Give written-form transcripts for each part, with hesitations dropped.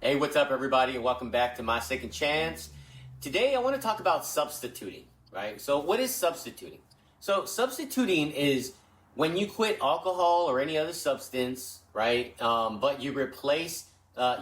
Hey, what's up, everybody, and welcome back to My Second Chance. Today, I want to talk about substituting, right? So, what is substituting? So, substituting is when you quit alcohol or any other substance, right? But you replace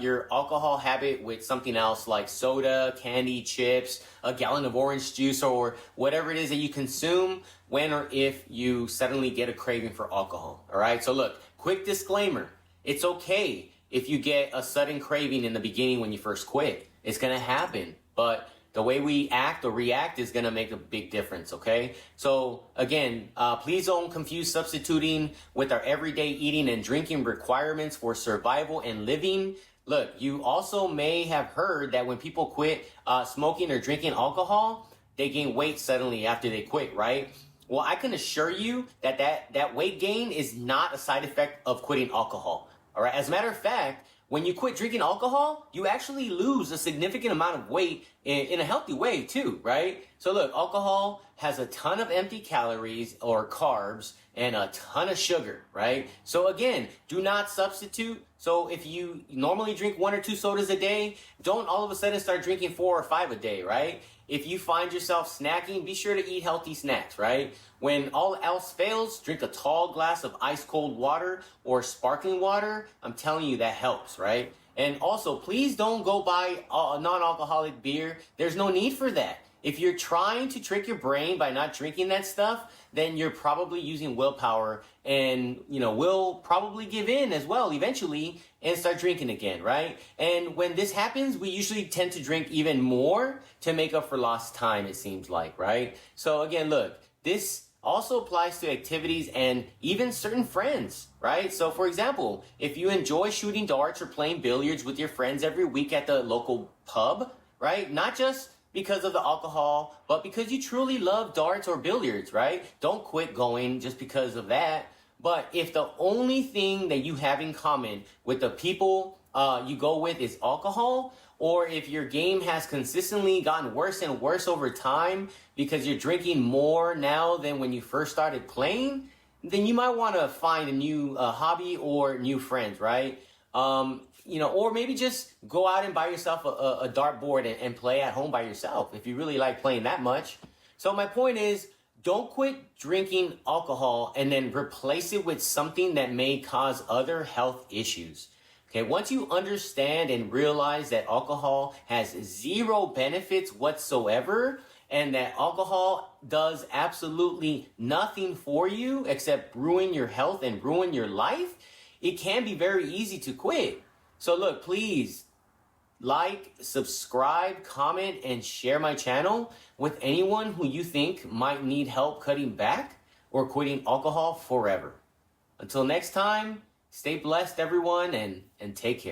your alcohol habit with something else like soda, candy, chips, a gallon of orange juice, or whatever it is that you consume when or if you suddenly get a craving for alcohol, all right? So, look, quick disclaimer. It's okay if you get a sudden craving in the beginning when you first quit. It's going to happen, but the way we act or react is going to make a big difference, okay? So again, please don't confuse substituting with our everyday eating and drinking requirements for survival and living. Look, you also may have heard that when people quit smoking or drinking alcohol, they gain weight suddenly after they quit, right? Well, I can assure you that weight gain is not a side effect of quitting alcohol. All right. As a matter of fact, when you quit drinking alcohol, you actually lose a significant amount of weight in a healthy way too, right? So look, alcohol has a ton of empty calories or carbs and a ton of sugar, right? So again, do not substitute. So if you normally drink 1 or 2 sodas a day, don't all of a sudden start drinking 4 or 5 a day, right? If you find yourself snacking, be sure to eat healthy snacks, right? When all else fails, drink a tall glass of ice cold water or sparkling water. I'm telling you, that helps, right? And also, please don't go buy a non-alcoholic beer. There's no need for that. If you're trying to trick your brain by not drinking that stuff, then you're probably using willpower and, will probably give in as well eventually and start drinking again, right? And when this happens, we usually tend to drink even more to make up for lost time, it seems like, right? So again, look, this also applies to activities and even certain friends, right? So for example, if you enjoy shooting darts or playing billiards with your friends every week at the local pub, right? Not just because of the alcohol, but because you truly love darts or billiards, right? Don't quit going just because of that. But if the only thing that you have in common with the people you go with is alcohol, or if your game has consistently gotten worse and worse over time because you're drinking more now than when you first started playing, then you might want to find a new hobby or new friends, right? Or maybe just go out and buy yourself a dartboard and play at home by yourself if you really like playing that much. So my point is, don't quit drinking alcohol and then replace it with something that may cause other health issues. Okay, once you understand and realize that alcohol has 0 benefits whatsoever, and that alcohol does absolutely nothing for you except ruin your health and ruin your life, it can be very easy to quit. So look, please like, subscribe, comment, and share my channel with anyone who you think might need help cutting back or quitting alcohol forever. Until next time, stay blessed, everyone, and take care.